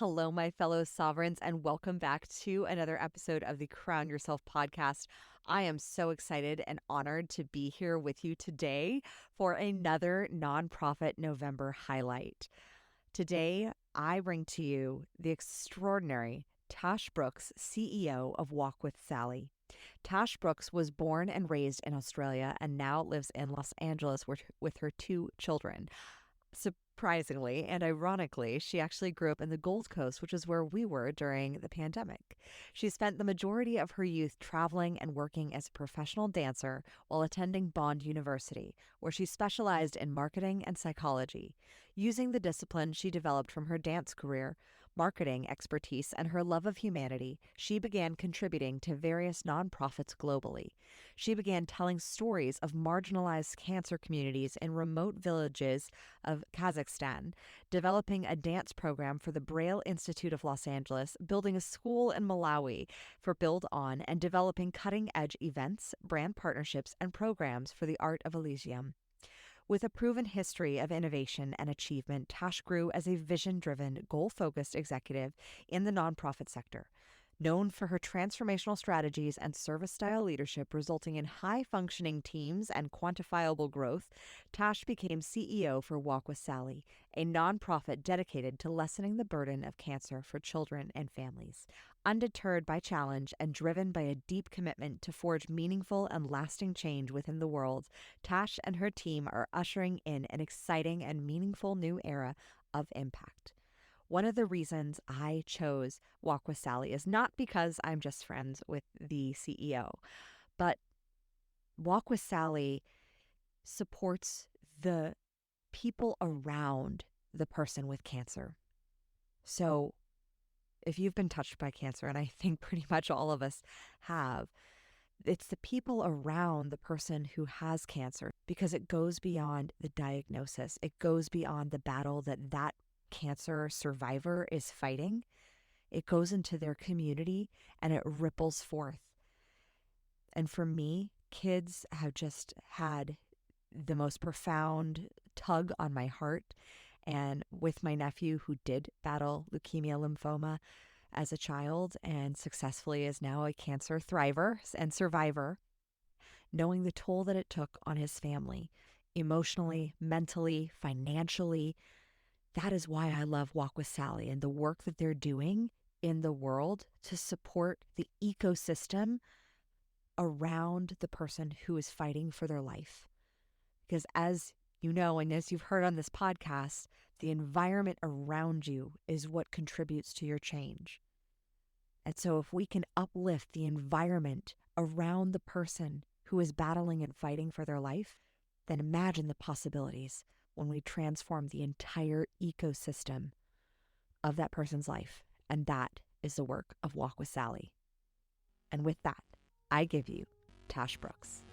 Hello, my fellow sovereigns, and welcome back to another episode of the Crown Yourself podcast. I am so excited and honored to be here with you today for another nonprofit November highlight. Today, I bring to you the extraordinary Tash Brooks, CEO of Walk With Sally. Tash Brooks was born and raised in Australia and now lives in Los Angeles with her two children. Surprisingly and ironically, she actually grew up in the Gold Coast, which is where we were during the pandemic. She spent the majority of her youth traveling and working as a professional dancer while attending Bond University, where she specialized in marketing and psychology. Using the discipline she developed from her dance career, marketing expertise, and her love of humanity, she began contributing to various nonprofits globally. She began telling stories of marginalized cancer communities in remote villages of Kazakhstan, developing a dance program for the Braille Institute of Los Angeles, building a school in Malawi for Build On, and developing cutting-edge events, brand partnerships, and programs for the Art of Elysium. With a proven history of innovation and achievement, Tash grew as a vision-driven, goal-focused executive in the nonprofit sector. Known for her transformational strategies and service-style leadership resulting in high-functioning teams and quantifiable growth, Tash became CEO for Walk With Sally, a nonprofit dedicated to lessening the burden of cancer for children and families. Undeterred by challenge and driven by a deep commitment to forge meaningful and lasting change within the world, Tash and her team are ushering in an exciting and meaningful new era of impact. One of the reasons I chose Walk With Sally is not because I'm just friends with the CEO, but Walk With Sally supports the people around the person with cancer. So if you've been touched by cancer, and I think pretty much all of us have, it's the people around the person who has cancer, because it goes beyond the diagnosis. It goes beyond the battle that cancer survivor is fighting. It goes into their community and it ripples forth. And for me, kids have just had the most profound tug on my heart. And with my nephew, who did battle leukemia lymphoma as a child and successfully is now a cancer thriver and survivor, knowing the toll that it took on his family, emotionally, mentally, financially, that is why I love Walk With Sally and the work that they're doing in the world to support the ecosystem around the person who is fighting for their life. Because as you know, and as you've heard on this podcast, the environment around you is what contributes to your change. And so if we can uplift the environment around the person who is battling and fighting for their life, then imagine the possibilities when we transform the entire ecosystem of that person's life. And that is the work of Walk With Sally. And with that, I give you Tash Brooks.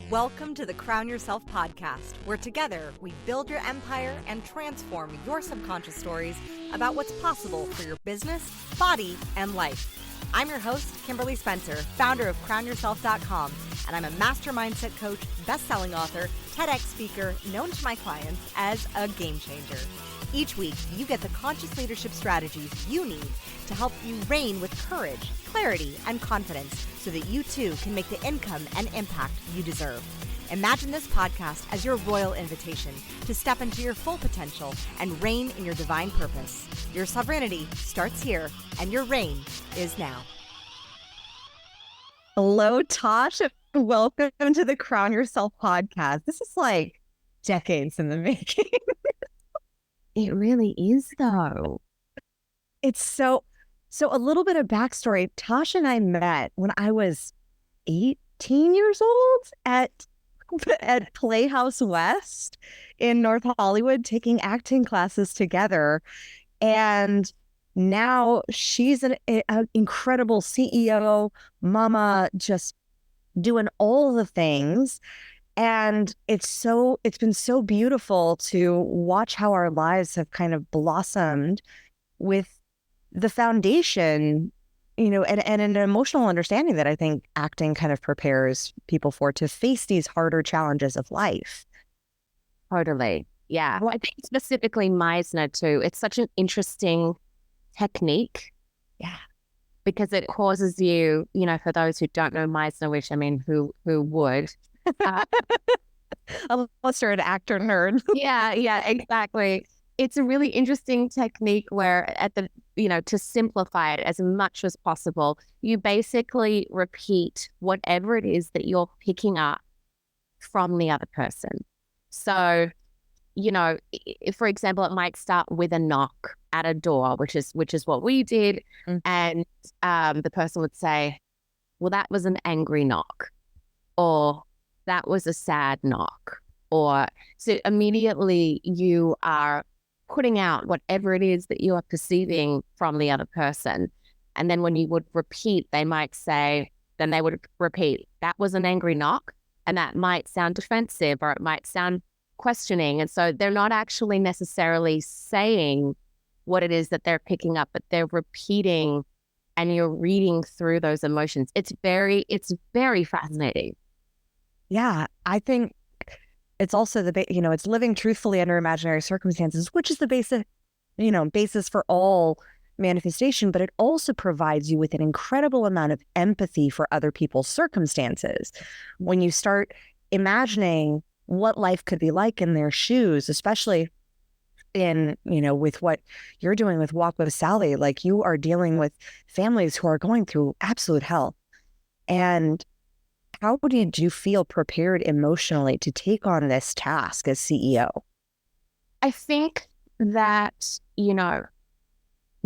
Welcome to the Crown Yourself podcast, where together we build your empire and transform your subconscious stories about what's possible for your business, body, and life. I'm your host, Kimberly Spencer, founder of crownyourself.com, and I'm a master mindset coach, best-selling author, TEDx speaker, known to my clients as a game changer. Each week, you get the conscious leadership strategies you need to help you reign with courage, clarity, and confidence so that you too can make the income and impact you deserve. Imagine this podcast as your royal invitation to step into your full potential and reign in your divine purpose. Your sovereignty starts here, and your reign is now. Hello, Tash. Welcome to the Crown Yourself podcast. This is like decades in the making. It really is, though. It's so a little bit of backstory. Tash and I met when I was 18 years old at Playhouse West in North Hollywood, taking acting classes together. And now she's an incredible CEO, mama, just doing all the things. And it's been so beautiful to watch how our lives have kind of blossomed with the foundation, and an emotional understanding that I think acting kind of prepares people for to face these harder challenges of life. Totally. Yeah. Well, I think specifically Meisner too. It's such an interesting technique. Yeah. Because it causes you, for those who don't know Meisner, which I mean, who would? Unless you're an actor nerd. Yeah, exactly. It's a really interesting technique where to simplify it as much as possible, you basically repeat whatever it is that you're picking up from the other person. So, for example, it might start with a knock at a door, which is what we did. And the person would say, well, that was an angry knock, or that was a sad knock. Or so immediately you are putting out whatever it is that you are perceiving from the other person. And then when you would repeat, they would repeat, that was an angry knock. And that might sound defensive, or it might sound questioning. And so they're not actually necessarily saying what it is that they're picking up, but they're repeating, and you're reading through those emotions. It's very fascinating. Yeah, I think it's also it's living truthfully under imaginary circumstances, which is the basis for all manifestation, but it also provides you with an incredible amount of empathy for other people's circumstances. When you start imagining what life could be like in their shoes, especially in, with what you're doing with Walk with Sally, like you are dealing with families who are going through absolute hell. And how did you feel prepared emotionally to take on this task as CEO? I think that,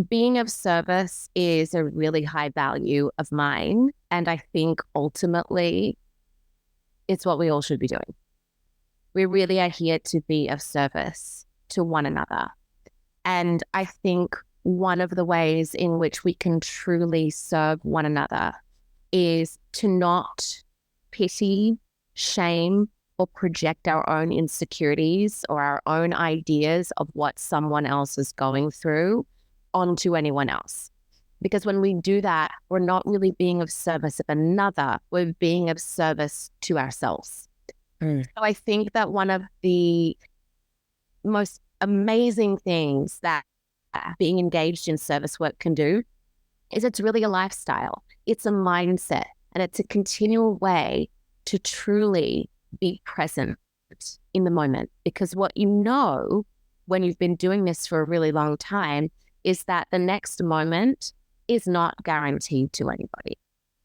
being of service is a really high value of mine. And I think ultimately it's what we all should be doing. We really are here to be of service to one another. And I think one of the ways in which we can truly serve one another is to not pity, shame, or project our own insecurities or our own ideas of what someone else is going through onto anyone else. Because when we do that, we're not really being of service of another, we're being of service to ourselves. So I think that one of the most amazing things that being engaged in service work can do is it's really a lifestyle. It's a mindset, and it's a continual way to truly be present in the moment. Because what you know when you've been doing this for a really long time is that the next moment is not guaranteed to anybody.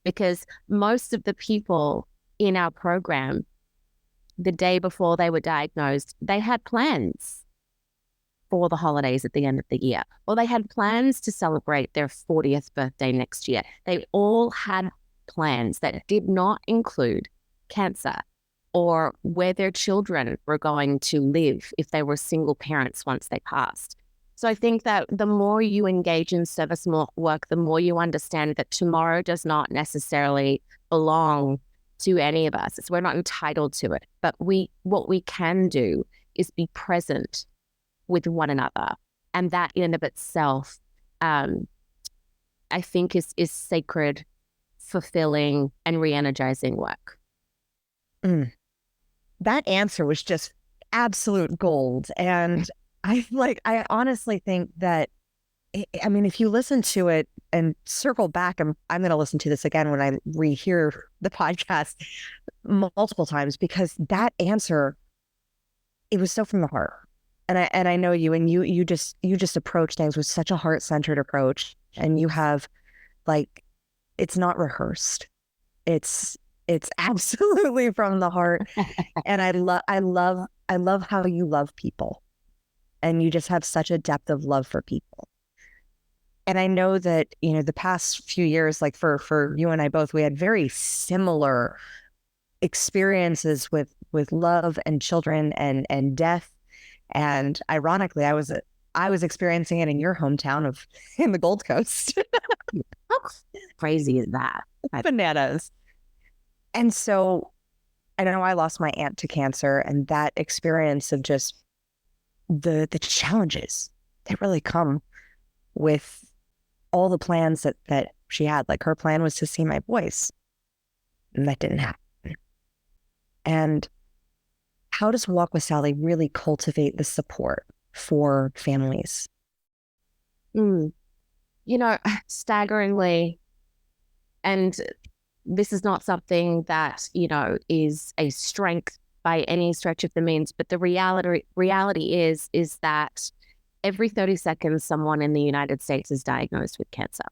Because most of the people in our program, the day before they were diagnosed, they had plans for the holidays at the end of the year, or they had plans to celebrate their 40th birthday next year. They all had plans that did not include cancer or where their children were going to live if they were single parents once they passed. So I think that the more you engage in service work, the more you understand that tomorrow does not necessarily belong to any of us. We're not entitled to it. But what we can do is be present with one another. And that in and of itself, I think is sacred, fulfilling, and re-energizing work. That answer was just absolute gold. And I honestly think that, I mean, if you listen to it and circle back, I'm going to listen to this again when I rehear the podcast multiple times, because that answer, it was so from the heart. And I know you, and you just approach things with such a heart-centered approach, and you have it's not rehearsed. It's absolutely from the heart. And I love how you love people, and you just have such a depth of love for people. And I know that, the past few years, like for you and I both, we had very similar experiences with love and children and death. And ironically, I was experiencing it in your hometown in the Gold Coast. How crazy is that? Bananas. And so I know I lost my aunt to cancer, and that experience of just the challenges that really come with all the plans that she had. Like, her plan was to see my boys, and that didn't happen. And how does Walk with Sally really cultivate the support for families? Staggeringly, and this is not something that, is a strength by any stretch of the means, but the reality is that every 30 seconds, someone in the United States is diagnosed with cancer.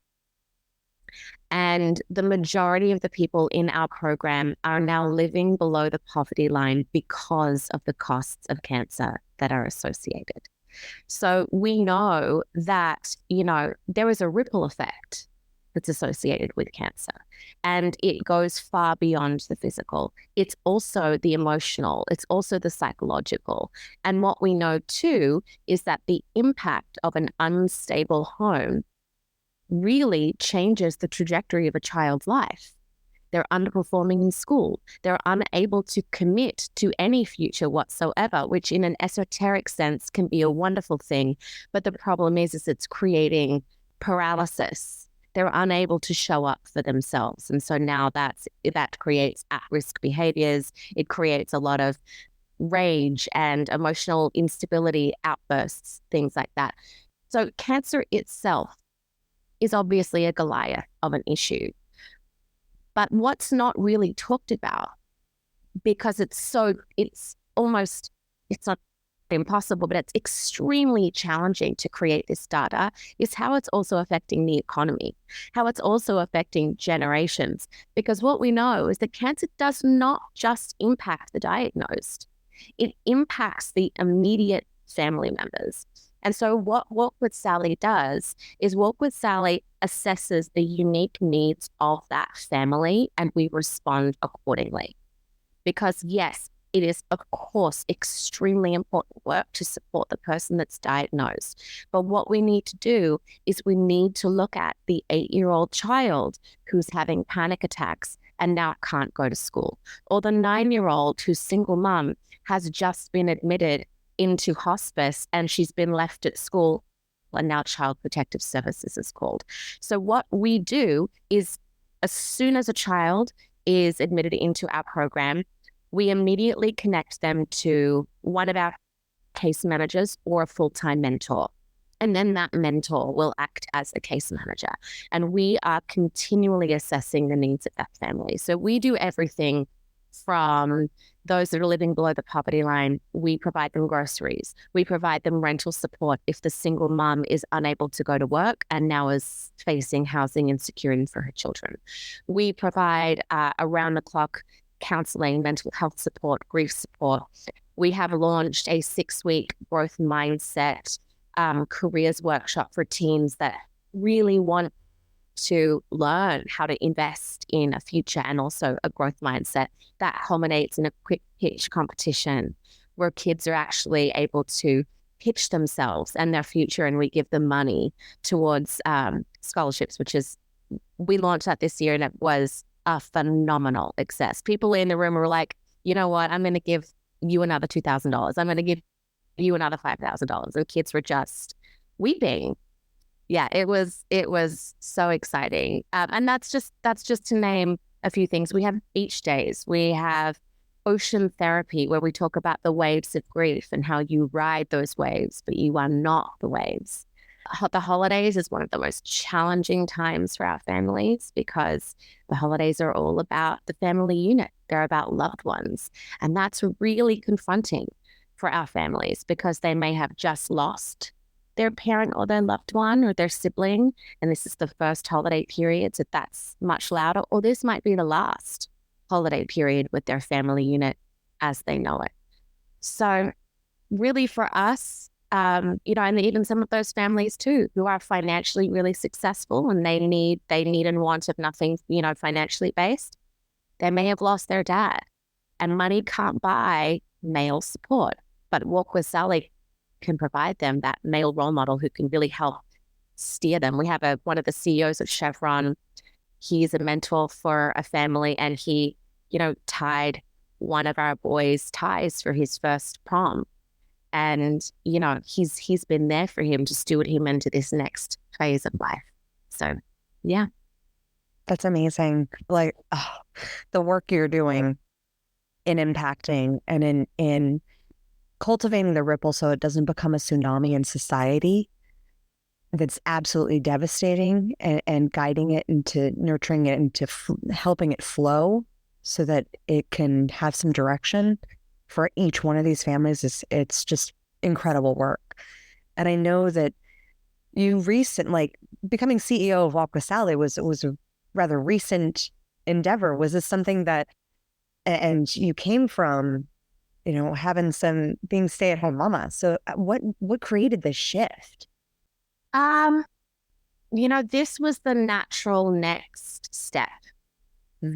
And the majority of the people in our program are now living below the poverty line because of the costs of cancer that are associated. So we know that, there is a ripple effect that's associated with cancer, and it goes far beyond the physical. It's also the emotional, it's also the psychological. And what we know too is that the impact of an unstable home really changes the trajectory of a child's life. They're underperforming in school. They're unable to commit to any future whatsoever, which in an esoteric sense can be a wonderful thing. But the problem is it's creating paralysis. They're unable to show up for themselves. And so now that creates at-risk behaviors. It creates a lot of rage and emotional instability, outbursts, things like that. So cancer itself is obviously a Goliath of an issue. But what's not really talked about, because it's not impossible, but it's extremely challenging to create this data, is how it's also affecting the economy, how it's also affecting generations. Because what we know is that cancer does not just impact the diagnosed, it impacts the immediate family members. And so what Walk with Sally does is Walk with Sally assesses the unique needs of that family, and we respond accordingly. Because yes, it is, of course, extremely important work to support the person that's diagnosed. But what we need to do is we need to look at the 8-year-old child who's having panic attacks and now can't go to school, or the 9-year-old whose single mom has just been admitted into hospice and she's been left at school, and now Child Protective Services is called. So what we do is, as soon as a child is admitted into our program, we immediately connect them to one of our case managers or a full-time mentor. And then that mentor will act as a case manager. And we are continually assessing the needs of that family. So we do everything from those that are living below the poverty line. We provide them groceries. We provide them rental support if the single mom is unable to go to work and now is facing housing insecurity for her children. We provide around-the-clock counseling, mental health support, grief support. We have launched a 6-week growth mindset careers workshop for teens that really want to learn how to invest in a future and also a growth mindset that culminates in a quick pitch competition where kids are actually able to pitch themselves and their future, and we give them money towards scholarships, we launched that this year, and it was a phenomenal success. People in the room were like, you know what, I'm going to give you another $2,000. I'm going to give you another $5,000. And kids were just weeping. Yeah, it was so exciting. And that's just to name a few things. We have beach days. We have ocean therapy, where we talk about the waves of grief and how you ride those waves, but you are not the waves. The holidays is one of the most challenging times for our families, because the holidays are all about the family unit. They're about loved ones. And that's really confronting for our families, because they may have just lost their parent or their loved one or their sibling, and this is the first holiday period, so that's much louder, or this might be the last holiday period with their family unit as they know it. So really for us, and even some of those families too, who are financially really successful and they need and want of nothing, financially based, they may have lost their dad, and money can't buy male support, but Walk with Sally can provide them that male role model who can really help steer them. We have one of the CEOs of Chevron. He's a mentor for a family, and he, tied one of our boys' ties for his first prom. And, he's been there for him to steward him into this next phase of life. So, yeah. That's amazing. Like, the work you're doing in impacting and in cultivating the ripple so it doesn't become a tsunami in society that's absolutely devastating, and guiding it into nurturing it into helping it flow so that it can have some direction for each one of these families. It's just incredible work. And I know that you like becoming CEO of Walk With Sally was a rather recent endeavor. Was this something that, and you came from, having being stay-at-home mama. So what created this shift? This was the natural next step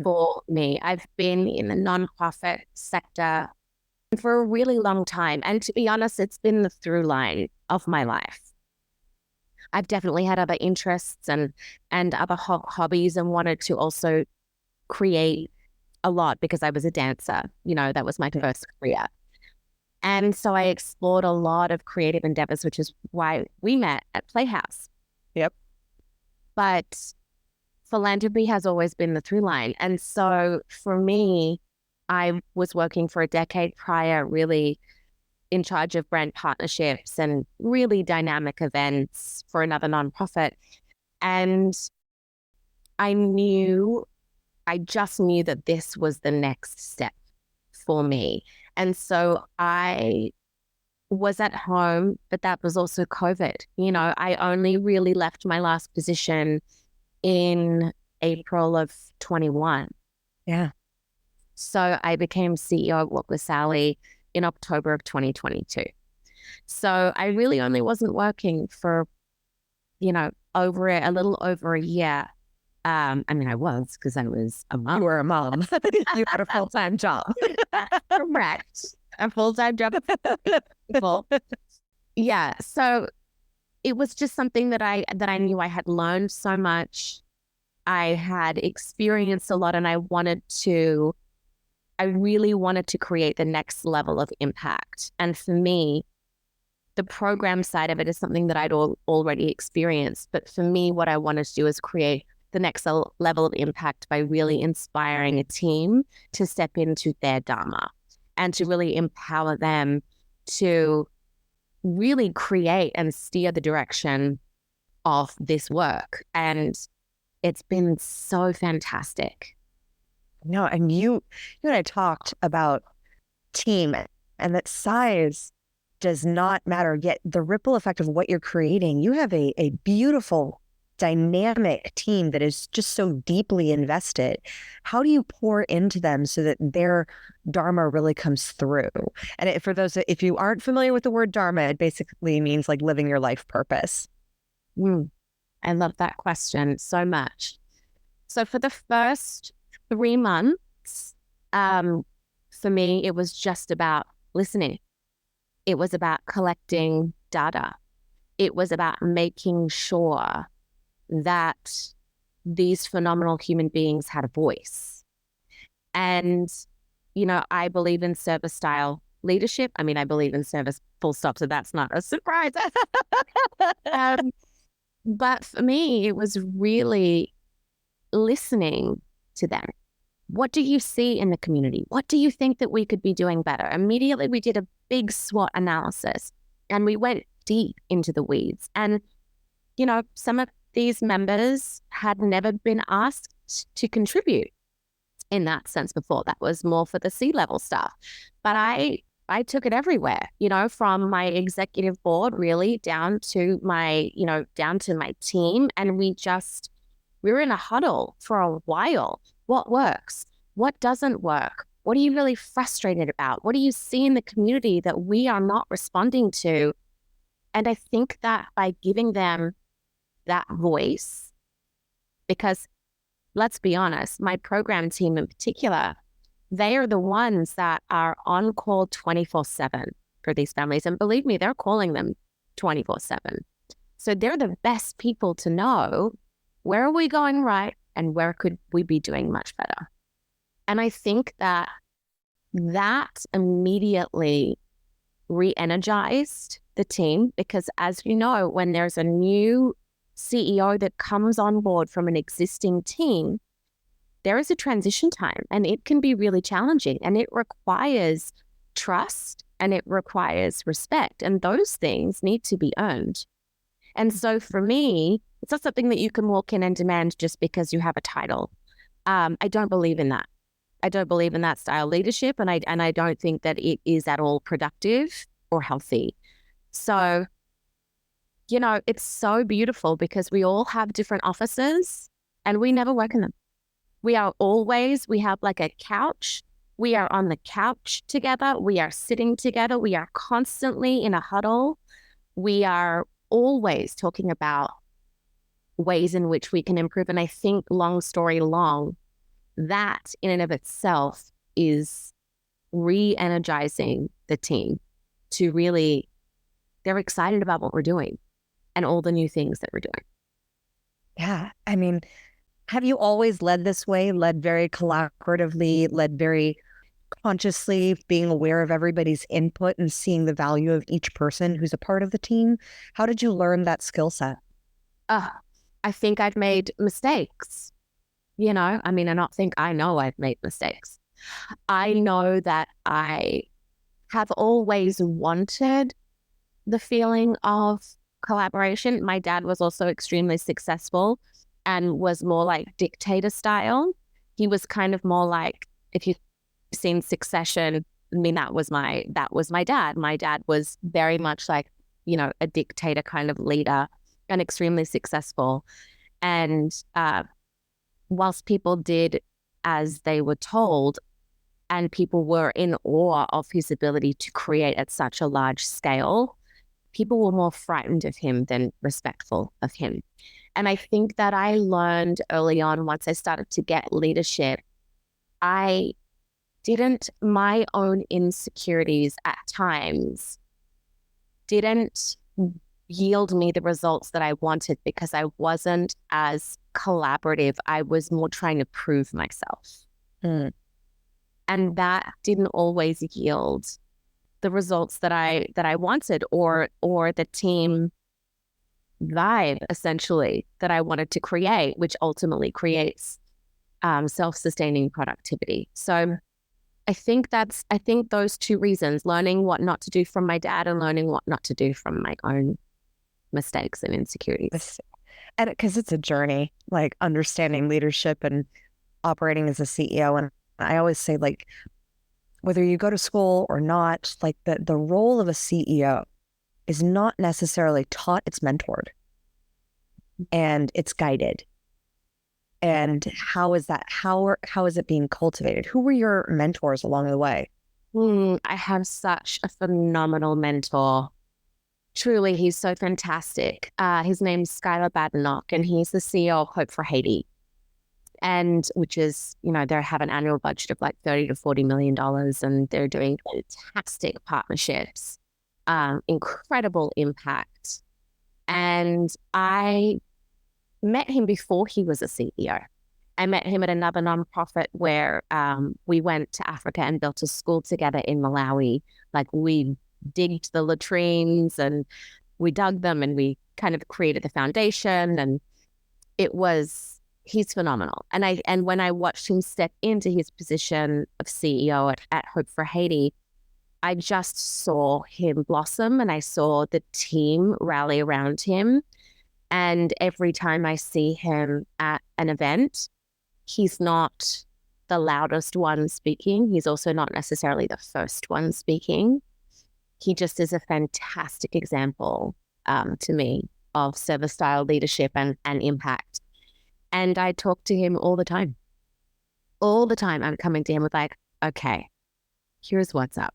for me. I've been in the nonprofit sector for a really long time. And to be honest, it's been the through line of my life. I've definitely had other interests and other hobbies, and wanted to also create a lot because I was a dancer. That was my first career. And so I explored a lot of creative endeavors, which is why we met at Playhouse. Yep. But philanthropy has always been the through line. And so for me, I was working for a decade prior, really in charge of brand partnerships and really dynamic events for another nonprofit. And I just knew that this was the next step for me. And so I was at home, but that was also COVID. I only really left my last position in April of 21. Yeah. So I became CEO of Walk With Sally in October of 2022. So I really only wasn't working for, a little over a year. I was, because I was a mom. You were a mom. You had a full-time job. Correct. A full-time job. Yeah. So it was just something that I knew I had learned so much. I had experienced a lot, and I really wanted to create the next level of impact. And for me, the program side of it is something that I'd already experienced. But for me, what I wanted to do is create the next level of impact by really inspiring a team to step into their Dharma and to really empower them to really create and steer the direction of this work. And it's been so fantastic. No, and you and I talked about team, and that size does not matter, yet the ripple effect of what you're creating. You have a beautiful, dynamic team that is just so deeply invested. How do you pour into them so that their Dharma really comes through? And for those, if you aren't familiar with the word Dharma, it basically means like living your life purpose. I love that question so much. So for the first 3 months, for me, it was just about listening. It was about collecting data. It was about making sure that these phenomenal human beings had a voice. And, I believe in service style leadership. I believe in service full stop, so that's not a surprise. But for me, it was really listening to them. What do you see in the community? What do you think that we could be doing better? Immediately, we did a big SWOT analysis, and we went deep into the weeds. And, some of these members had never been asked to contribute in that sense before. That was more for the C-level stuff. But I took it everywhere, from my executive board really down to my team. And we were in a huddle for a while. What works? What doesn't work? What are you really frustrated about? What do you see in the community that we are not responding to? And I think that by giving them that voice, because let's be honest, my program team in particular, they are the ones that are on call 24/7 for these families. And believe me, they're calling them 24/7. So they're the best people to know where are we going right and where could we be doing much better. And I think that immediately re-energized the team, because as you know, when there's a new CEO that comes on board from an existing team, there is a transition time, and it can be really challenging, and it requires trust and it requires respect, and those things need to be earned. And so for me, it's not something that you can walk in and demand just because you have a title. I don't believe in that. I don't believe in that style of leadership, and I don't think that it is at all productive or healthy. So, it's so beautiful because we all have different offices and we never work in them. We have like a couch. We are on the couch together. We are sitting together. We are constantly in a huddle. We are always talking about ways in which we can improve. And I think, long story long, that in and of itself is re-energizing the team to really, they're excited about what we're doing and all the new things that we're doing. Yeah. I mean, have you always led this way, led very collaboratively, led very consciously, being aware of everybody's input and seeing the value of each person who's a part of the team? How did you learn that skill set? I think I've made mistakes. I know I've made mistakes. I know that I have always wanted the feeling of collaboration. My dad was also extremely successful and was more like dictator style. He was kind of more like, if you've seen Succession, that was my dad. My dad was very much like, a dictator kind of leader and extremely successful. And whilst people did as they were told, and people were in awe of his ability to create at such a large scale, people were more frightened of him than respectful of him. And I think that I learned early on, once I started to get leadership, my own insecurities at times didn't yield me the results that I wanted because I wasn't as collaborative. I was more trying to prove myself. And that didn't always yield the results that I wanted, or the team vibe, essentially, that I wanted to create, which ultimately creates self-sustaining productivity. So I think those two reasons, learning what not to do from my dad and learning what not to do from my own mistakes and insecurities. And because it's a journey, like understanding leadership and operating as a CEO. And I always say, like, whether you go to school or not, like the role of a CEO is not necessarily taught, it's mentored and it's guided. And how is that? How is it being cultivated? Who were your mentors along the way? I have such a phenomenal mentor. Truly, he's so fantastic. His name's Skylar Badenoch, and he's the CEO of Hope for Haiti. And which is, they have an annual budget of like $30 to $40 million, and they're doing fantastic partnerships, incredible impact. And I met him before he was a CEO. I met him at another nonprofit where we went to Africa and built a school together in Malawi. Like, we digged the latrines and we dug them and we kind of created the foundation, and he's phenomenal. And when I watched him step into his position of CEO at Hope for Haiti, I just saw him blossom, and I saw the team rally around him. And every time I see him at an event, he's not the loudest one speaking. He's also not necessarily the first one speaking. He just is a fantastic example to me of service style leadership and impact. And I talk to him all the time. All the time I'm coming to him with like, okay, here's what's up.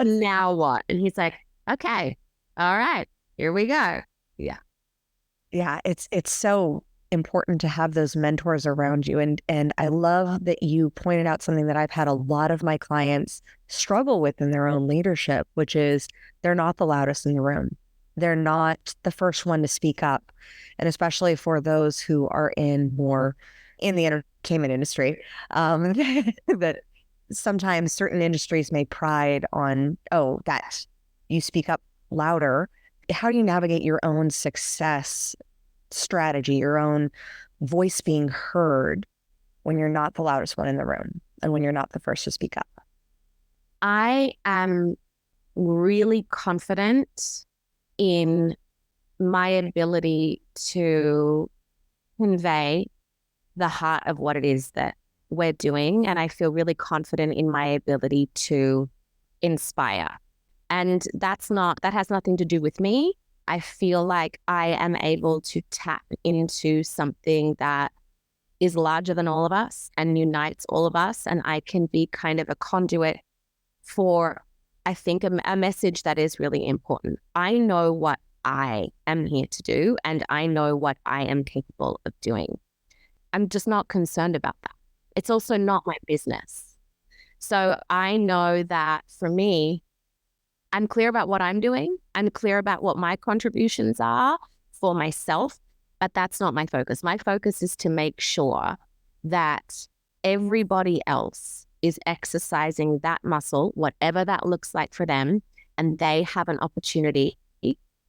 Now what? And he's like, okay, all right, here we go. Yeah. Yeah, it's so important to have those mentors around you. And I love that you pointed out something that I've had a lot of my clients struggle with in their own leadership, which is they're not the loudest in the room. They're not the first one to speak up. And especially for those who are more in the entertainment industry, that sometimes certain industries may pride on, that you speak up louder. How do you navigate your own success strategy, your own voice being heard when you're not the loudest one in the room and when you're not the first to speak up? I am really confident in my ability to convey the heart of what it is that we're doing. And I feel really confident in my ability to inspire. And that has nothing to do with me. I feel like I am able to tap into something that is larger than all of us and unites all of us. And I can be kind of a conduit for, I think, a message that is really important. I know what I am here to do, and I know what I am capable of doing. I'm just not concerned about that. It's also not my business. So I know that for me, I'm clear about what I'm doing. I'm clear about what my contributions are for myself, but that's not my focus. My focus is to make sure that everybody else is exercising that muscle, whatever that looks like for them, and they have an opportunity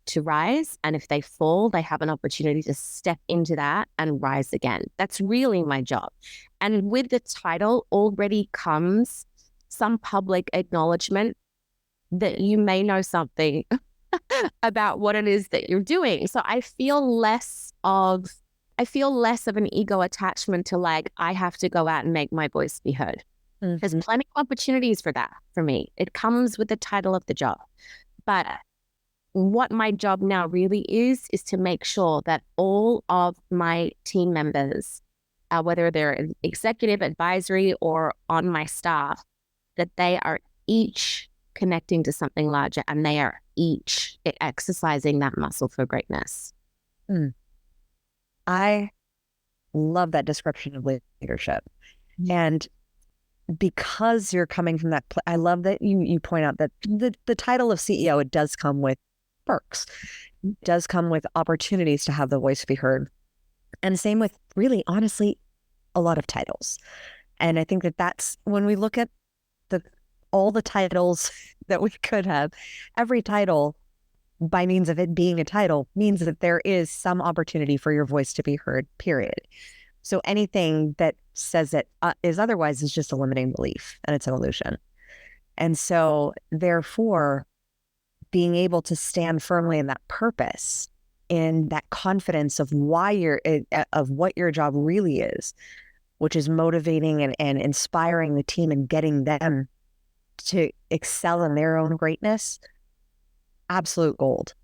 to rise. And if they fall, they have an opportunity to step into that and rise again. That's really my job. And with the title already comes some public acknowledgement that you may know something about what it is that you're doing. So I feel less of an ego attachment to like, I have to go out and make my voice be heard. Mm-hmm. There's plenty of opportunities for that for me. It comes with the title of the job. But what my job now really is to make sure that all of my team members, whether they're executive, advisory, or on my staff, that they are each connecting to something larger and they are each exercising that muscle for greatness. I love that description of leadership. And because you're coming from that, I love that you point out that the title of CEO, it does come with perks. It does come with opportunities to have the voice be heard. And same with, really, honestly, a lot of titles. And I think that's when we look at all the titles that we could have, every title, by means of it being a title, means that there is some opportunity for your voice to be heard, period. So anything that says it is otherwise is just a limiting belief, and it's an illusion. And so therefore, being able to stand firmly in that purpose, in that confidence of of what your job really is, which is motivating and inspiring the team and getting them to excel in their own greatness, absolute gold.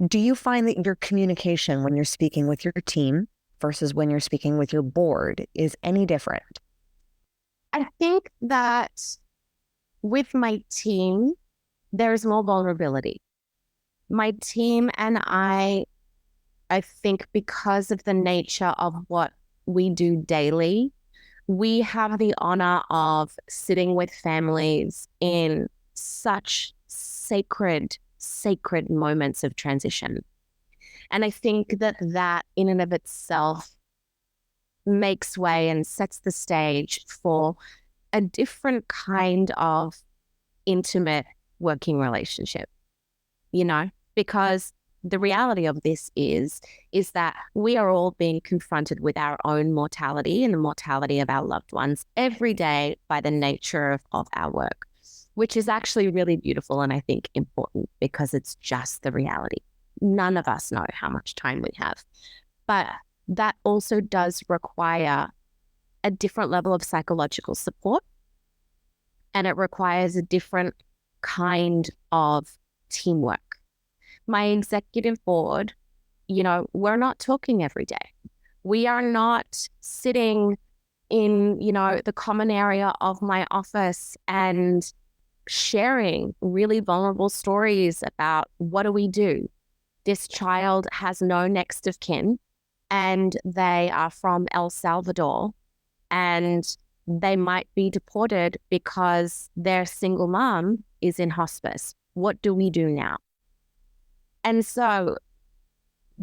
Do you find that your communication when you're speaking with your team versus when you're speaking with your board is any different? I think that with my team, there's more vulnerability. My team and I think because of the nature of what we do daily, we have the honor of sitting with families in such sacred moments of transition. And I think that in and of itself makes way and sets the stage for a different kind of intimate working relationship, because the reality of this is that we are all being confronted with our own mortality and the mortality of our loved ones every day by the nature of our work, which is actually really beautiful and I think important because it's just the reality. None of us know how much time we have, but that also does require a different level of psychological support, and it requires a different kind of teamwork. My executive board, we're not talking every day. We are not sitting in, the common area of my office and sharing really vulnerable stories about what do we do. This child has no next of kin and they are from El Salvador and they might be deported because their single mom is in hospice. What do we do now? And so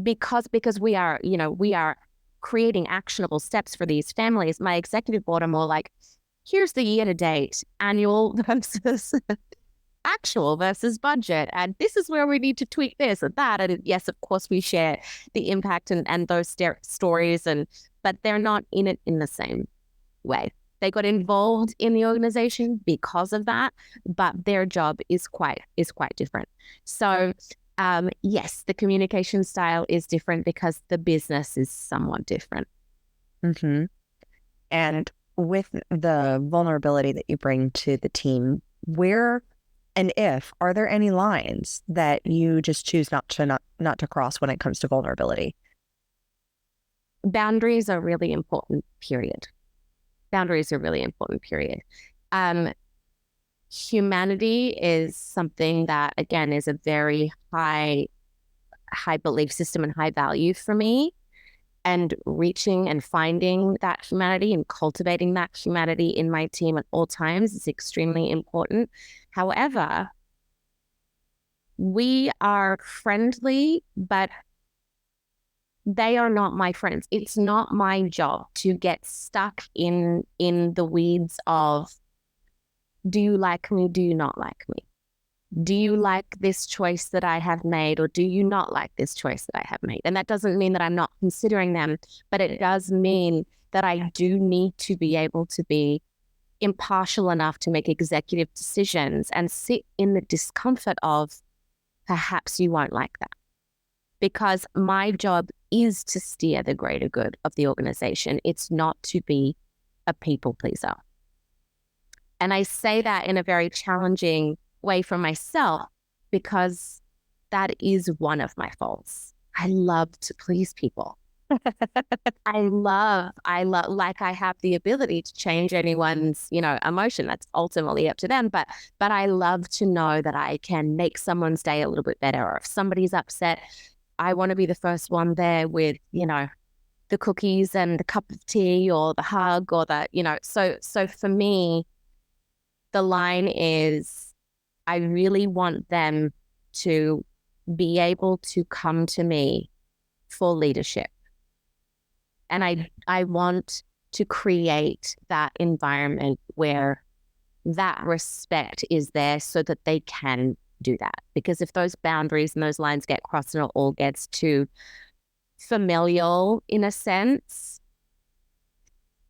because we are creating actionable steps for these families, my executive board are more like, here's the year-to-date annual versus actual versus budget. And this is where we need to tweak this and that. And yes, of course, we share the impact and those stories, but they're not in it in the same way. They got involved in the organization because of that, but their job is quite different. So yes, the communication style is different because the business is somewhat different. Mm-hmm. And with the vulnerability that you bring to the team, where and if are there any lines that you just choose not to cross when it comes to vulnerability? Boundaries are really important, period. Boundaries are really important, period. Humanity is something that, again, is a very high belief system and high value for me. And reaching and finding that humanity and cultivating that humanity in my team at all times is extremely important. However, we are friendly, but they are not my friends. It's not my job to get stuck in the weeds of, do you like me? Do you not like me? Do you like this choice that I have made, or do you not like this choice that I have made? And that doesn't mean that I'm not considering them, but it does mean that I do need to be able to be impartial enough to make executive decisions and sit in the discomfort of, perhaps you won't like that. Because my job is to steer the greater good of the organization. It's not to be a people pleaser. And I say that in a very challenging way for myself, because that is one of my faults. I love to please people. I love, like, I have the ability to change anyone's, emotion. That's ultimately up to them. But I love to know that I can make someone's day a little bit better. Or if somebody's upset, I want to be the first one there with, the cookies and the cup of tea or the hug or the, so for me, the line is, I really want them to be able to come to me for leadership. And I want to create that environment where that respect is there so that they can do that. Because if those boundaries and those lines get crossed and it all gets too familial in a sense,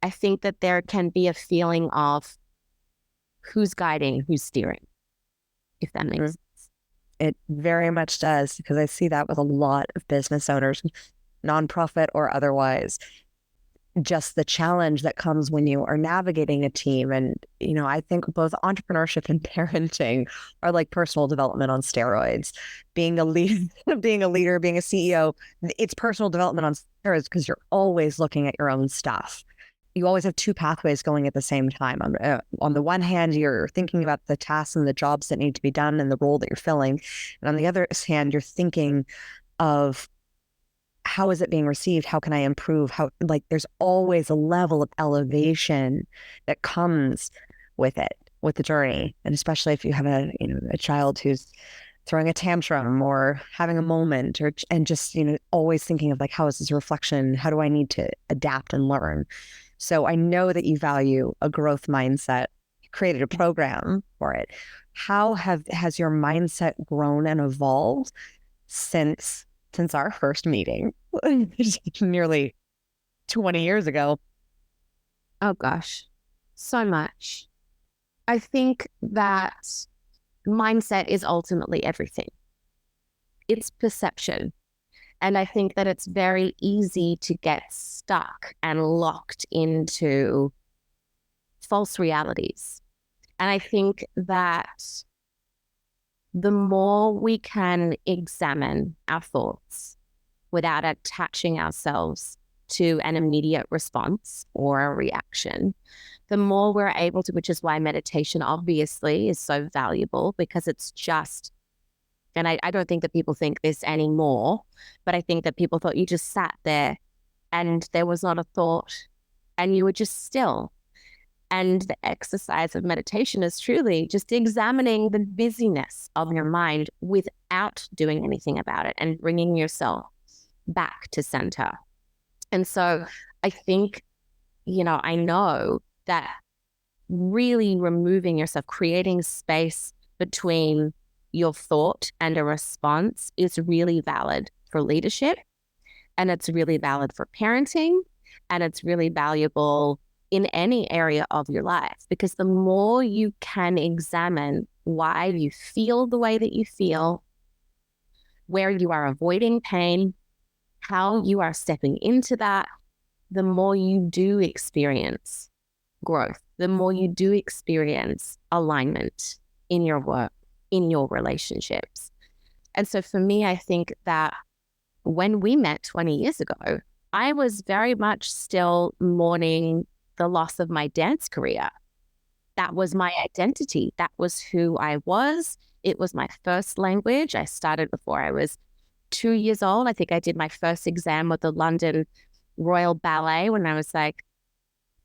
I think that there can be a feeling of who's guiding, who's steering, if that makes sense. It very much does, because I see that with a lot of business owners, nonprofit or otherwise. Just the challenge that comes when you are navigating a team. And, I think both entrepreneurship and parenting are like personal development on steroids. Being a leader, being a CEO, it's personal development on steroids because you're always looking at your own stuff. You always have two pathways going at the same time. On the one hand, you're thinking about the tasks and the jobs that need to be done and the role that you're filling. And on the other hand, you're thinking of, how is it being received? How can I improve? There's always a level of elevation that comes with it, with the journey. And especially if you have a child who's throwing a tantrum or having a moment, and just, always thinking of how is this a reflection? How do I need to adapt and learn? So I know that you value a growth mindset. You created a program for it. How has your mindset grown and evolved since our first meeting nearly 20 years ago? Oh gosh, so much. I think that mindset is ultimately everything. It's perception. And I think that it's very easy to get stuck and locked into false realities. And I think that the more we can examine our thoughts without attaching ourselves to an immediate response or a reaction, the more we're able to, which is why meditation obviously is so valuable, because it's just, and I don't think that people think this anymore, but I think that people thought you just sat there and there was not a thought and you were just still. And the exercise of meditation is truly just examining the busyness of your mind without doing anything about it and bringing yourself back to center. And so I think, I know that really removing yourself, creating space between your thought and a response is really valid for leadership, and it's really valid for parenting, and it's really valuable in any area of your life, because the more you can examine why you feel the way that you feel, where you are avoiding pain, how you are stepping into that, the more you do experience growth, the more you do experience alignment in your work, in your relationships. And so for me, I think that when we met 20 years ago, I was very much still mourning the loss of my dance career. That was my identity. That was who I was. It was my first language. I started before I was 2 years old. I think I did my first exam with the London Royal Ballet when I was like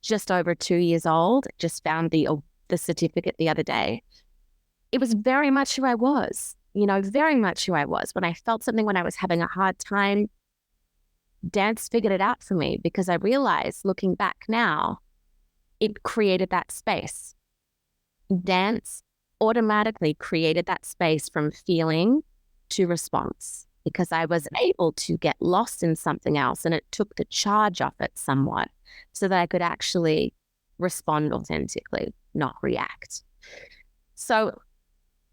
just over 2 years old. Just found the certificate the other day. It was very much who I was, very much who I was. When I felt something, when I was having a hard time, dance figured it out for me, because I realized, looking back now, it created that space. Dance automatically created that space from feeling to response, because I was able to get lost in something else, and it took the charge off it somewhat so that I could actually respond authentically, not react. So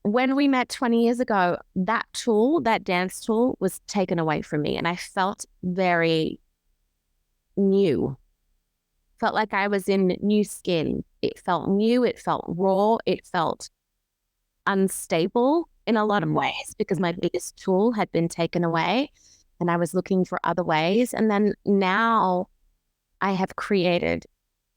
when we met 20 years ago, that tool, that dance tool, was taken away from me, and I felt very new. Felt like I was in new skin. It felt new. It felt raw. It felt unstable in a lot of ways, because my biggest tool had been taken away, and I was looking for other ways. And then now I have created,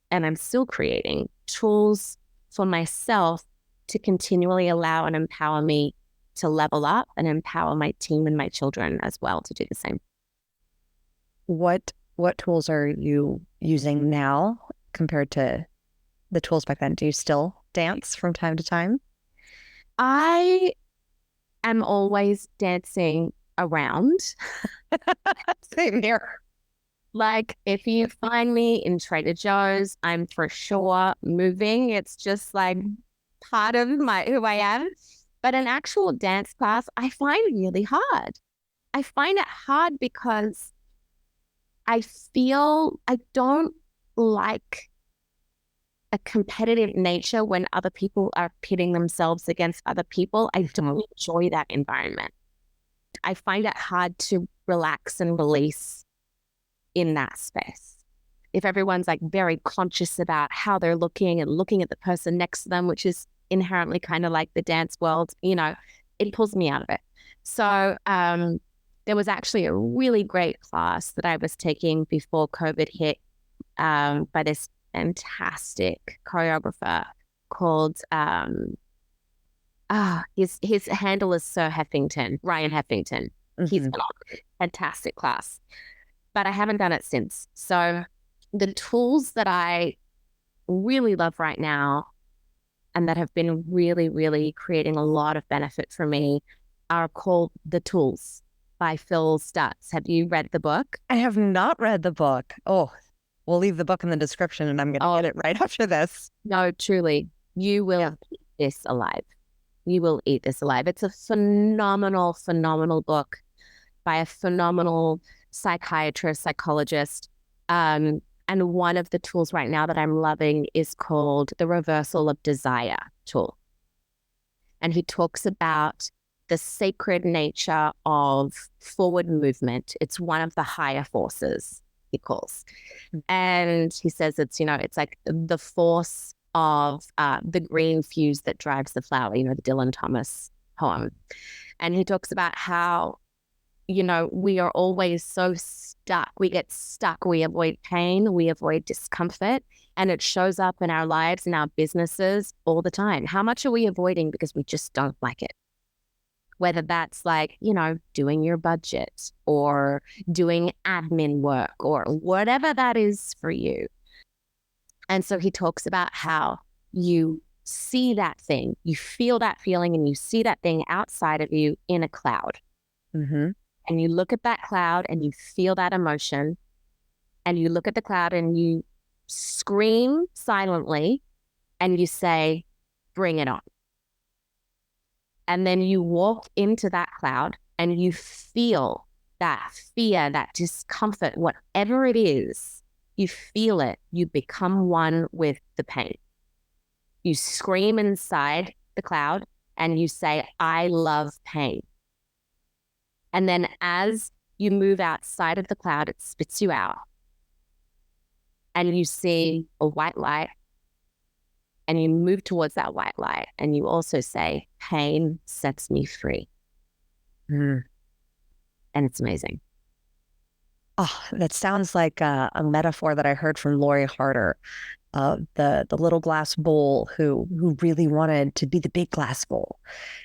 and I'm still creating, tools for myself to continually allow and empower me to level up, and empower my team and my children as well to do the same. What tools are you using now compared to the tools back then? Do you still dance from time to time? I am always dancing around. Same here. Like, if you find me in Trader Joe's, I'm for sure moving. It's just like part of who I am. But an actual dance class, I find really hard. I find it hard because I feel I don't like a competitive nature when other people are pitting themselves against other people. I don't enjoy that environment. I find it hard to relax and release in that space. If everyone's like very conscious about how they're looking and looking at the person next to them, which is inherently kind of like the dance world, it pulls me out of it. So there was actually a really great class that I was taking before COVID hit by this fantastic choreographer called his handle is Sir Heffington, Ryan Heffington. Mm-hmm. He's been on a fantastic class, but I haven't done it since. So the tools that I really love right now, and that have been really, really creating a lot of benefit for me, are called The Tools by Phil Stutz. Have you read the book? I have not read the book. Oh, we'll leave the book in the description, and I'm going to get it right after this. No, truly, you will eat this alive. You will eat this alive. It's a phenomenal, phenomenal book by a phenomenal psychiatrist, psychologist. And one of the tools right now that I'm loving is called the Reversal of Desire tool. And he talks about the sacred nature of forward movement. It's one of the higher forces, he calls. And he says it's like the force of the green fuse that drives the flower, the Dylan Thomas poem. And he talks about how, we are always so stuck. We get stuck. We avoid pain. We avoid discomfort. And it shows up in our lives, in our businesses all the time. How much are we avoiding because we just don't like it? Whether that's like, doing your budget or doing admin work or whatever that is for you. And so he talks about how you see that thing, you feel that feeling, and you see that thing outside of you in a cloud. Mm-hmm. And you look at that cloud and you feel that emotion, and you look at the cloud and you scream silently and you say, bring it on. And then you walk into that cloud and you feel that fear, that discomfort, whatever it is, you feel it. You become one with the pain. You scream inside the cloud and you say, I love pain. And then as you move outside of the cloud, it spits you out. And you see a white light. And you move towards that white light. And you also say, pain sets me free. And it's amazing. Oh, that sounds like a metaphor that I heard from Lori Harder, the little glass bowl who really wanted to be the big glass bowl.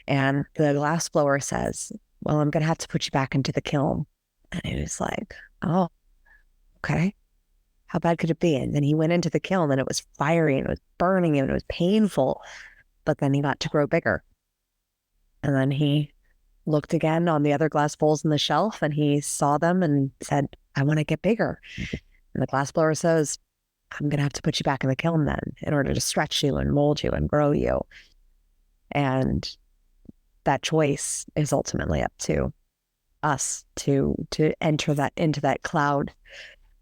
And the glass blower says, well, I'm going to have to put you back into the kiln. And he was like, oh, okay. How bad could it be? And then he went into the kiln and it was fiery and it was burning and it was painful. But then he got to grow bigger. And then he looked again on the other glass bowls on the shelf and he saw them and said, I want to get bigger. And the glass blower says, I'm going to have to put you back in the kiln then in order to stretch you and mold you and grow you. And that choice is ultimately up to us to enter into that cloud,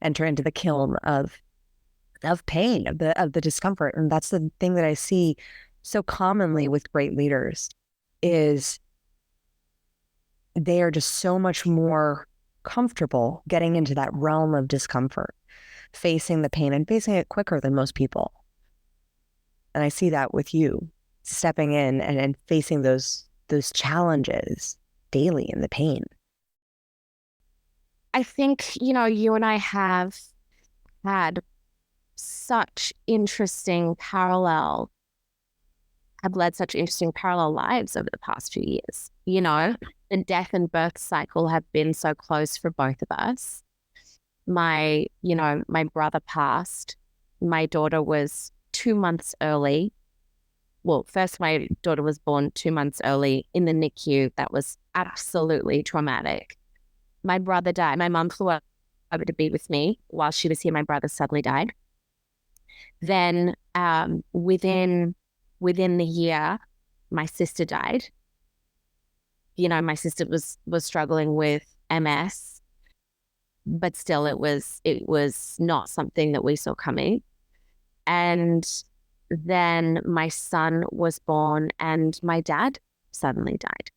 enter into the kiln of pain, of the discomfort. And that's the thing that I see so commonly with great leaders is they are just so much more comfortable getting into that realm of discomfort, facing the pain and facing it quicker than most people. And I see that with you stepping in and facing those challenges daily in the pain. I think, you and I have had such interesting have led such interesting parallel lives over the past few years. The death and birth cycle have been so close for both of us. My brother passed. My daughter was 2 months early. Well, first my daughter was born 2 months early in the NICU. That was absolutely traumatic. My brother died. My mum flew over to be with me while she was here. My brother suddenly died. Then within the year, my sister died. My sister was struggling with MS, but still it was not something that we saw coming. And then my son was born and my dad suddenly died.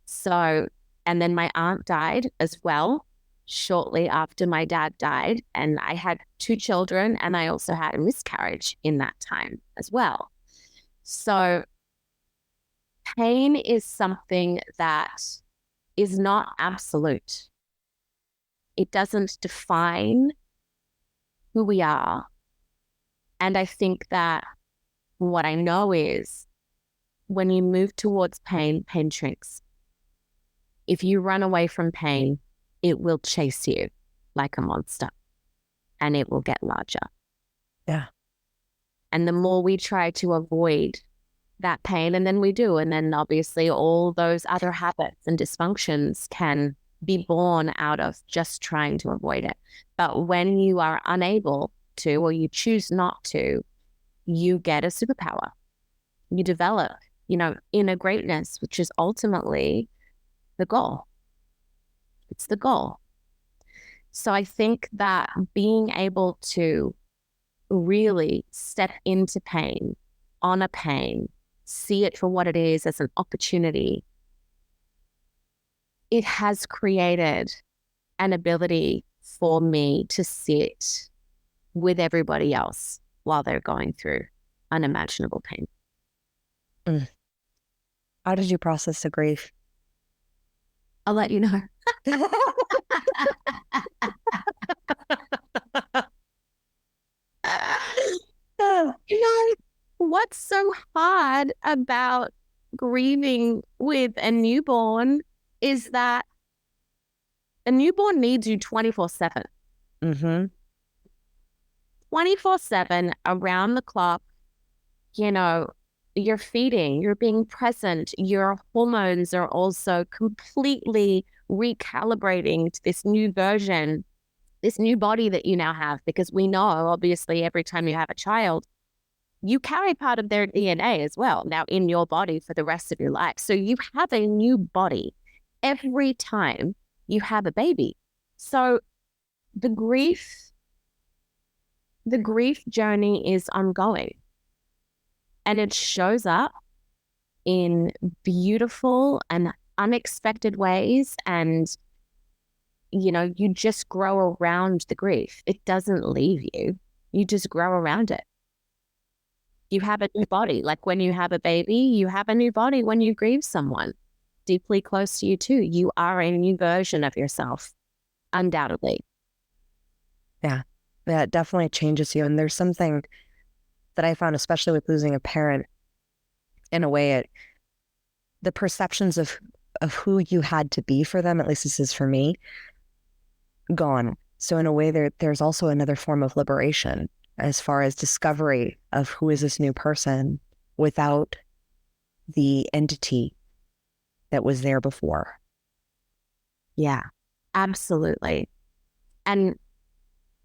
So, and then my aunt died as well shortly after my dad died. And I had 2 children and I also had a miscarriage in that time as well. So pain is something that is not absolute. It doesn't define who we are. And I think that what I know is when you move towards pain, pain shrinks. If you run away from pain, it will chase you like a monster and it will get larger. Yeah. And the more we try to avoid that pain, and then we do, and then obviously all those other habits and dysfunctions can be born out of just trying to avoid it. But when you are unable to, or you choose not to, you get a superpower. You develop, inner greatness, which is ultimately the goal. It's the goal. So I think that being able to really step into pain, honor pain, see it for what it is as an opportunity, it has created an ability for me to sit with everybody else while they're going through unimaginable pain. How did you process the grief? I'll let you know. What's so hard about grieving with a newborn is that a newborn needs you 24/7. 24/7, around the clock. You're feeding, you're being present, your hormones are also completely recalibrating to this new version, this new body that you now have, because we know, obviously, every time you have a child, you carry part of their DNA as well now in your body for the rest of your life. So you have a new body every time you have a baby. So the grief journey is ongoing, and it shows up in beautiful and unexpected ways. And, you just grow around the grief. It doesn't leave you. You just grow around it. You have a new body. Like when you have a baby, you have a new body when you grieve someone deeply close to you too. You are a new version of yourself, undoubtedly. Yeah, it definitely changes you. And there's something that I found, especially with losing a parent, in a way, the perceptions of who you had to be for them, at least this is for me, gone. So in a way, there's also another form of liberation as far as discovery of who is this new person without the entity that was there before. Yeah, absolutely. And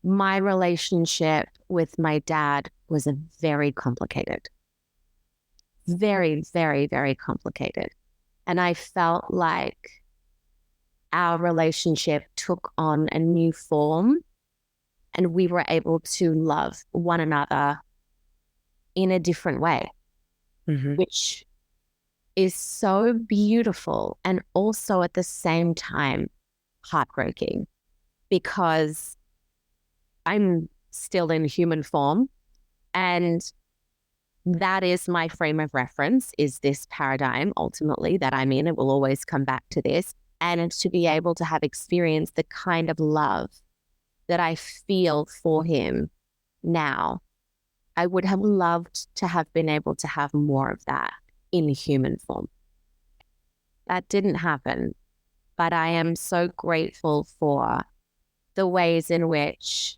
my relationship with my dad was very complicated. Very, very, very complicated. And I felt like our relationship took on a new form, and we were able to love one another in a different way, which is so beautiful and also at the same time heartbreaking, because I'm still in human form, and that is my frame of reference, is this paradigm ultimately that I'm in. It will always come back to this. And to be able to have experienced the kind of love that I feel for him now, I would have loved to have been able to have more of that in human form. That didn't happen, but I am so grateful for the ways in which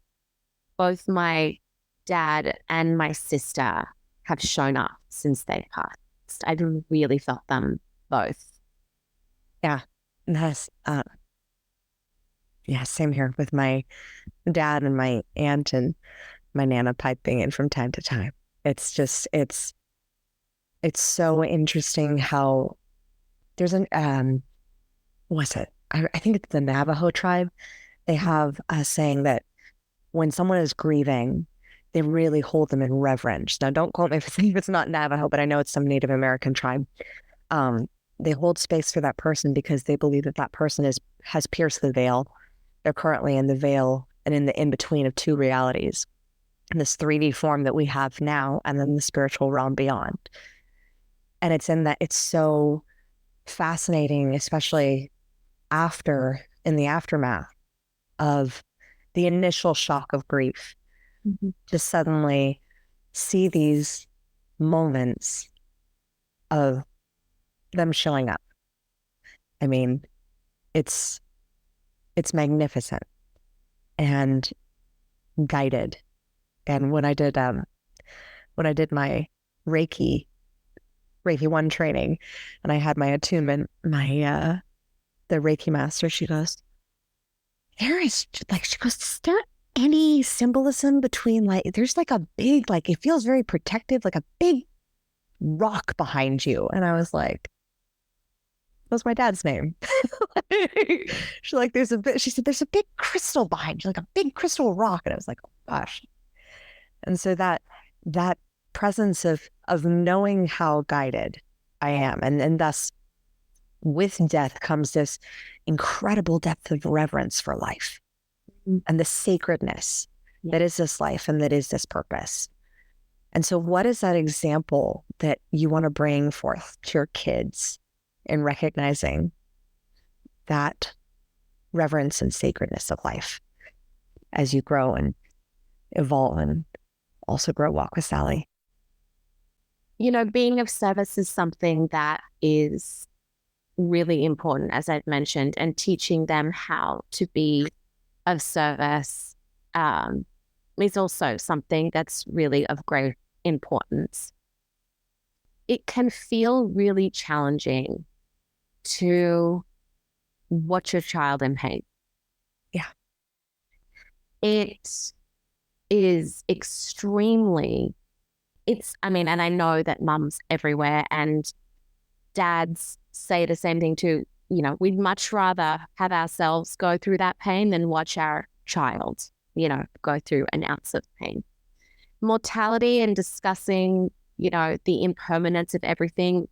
both my dad and my sister have shown up since they passed. I've really felt them both. Yeah. That's, same here with my dad and my aunt and my Nana piping in from time to time. It's just, it's so interesting how there's what's it? I think it's the Navajo tribe. They have a saying that when someone is grieving, they really hold them in reverence. Now, don't quote me if it's not Navajo, but I know it's some Native American tribe. They hold space for that person because they believe that that person has pierced the veil. They're currently in the veil and in the in-between of two realities, in this 3D form that we have now, and then the spiritual realm beyond. And it's in that, it's so fascinating, especially in the aftermath of the initial shock of grief, to suddenly see these moments of them showing up. I mean, it's magnificent and guided. And when I did my Reiki 1 training, and I had my attunement, the Reiki master, she goes, is there any symbolism between, like, there's like a big, like, it feels very protective, like a big rock behind you. And I was like, what's my dad's name? She's like, she said, there's a big crystal behind you, like a big crystal rock. And I was like, oh gosh. And so that presence of knowing how guided I am, and thus with death comes this incredible depth of reverence for life and the sacredness that is this life and that is this purpose. And so what is that example that you want to bring forth to your kids in recognizing that reverence and sacredness of life as you grow and evolve and also grow Walk with Sally? Being of service is something that is really important, as I've mentioned, and teaching them how to be of service is also something that's really of great importance. It can feel really challenging to watch your child in pain. Yeah. It is extremely and I know that mums everywhere and dads say the same thing too. We'd much rather have ourselves go through that pain than watch our child, go through an ounce of pain. Mortality and discussing, the impermanence of everything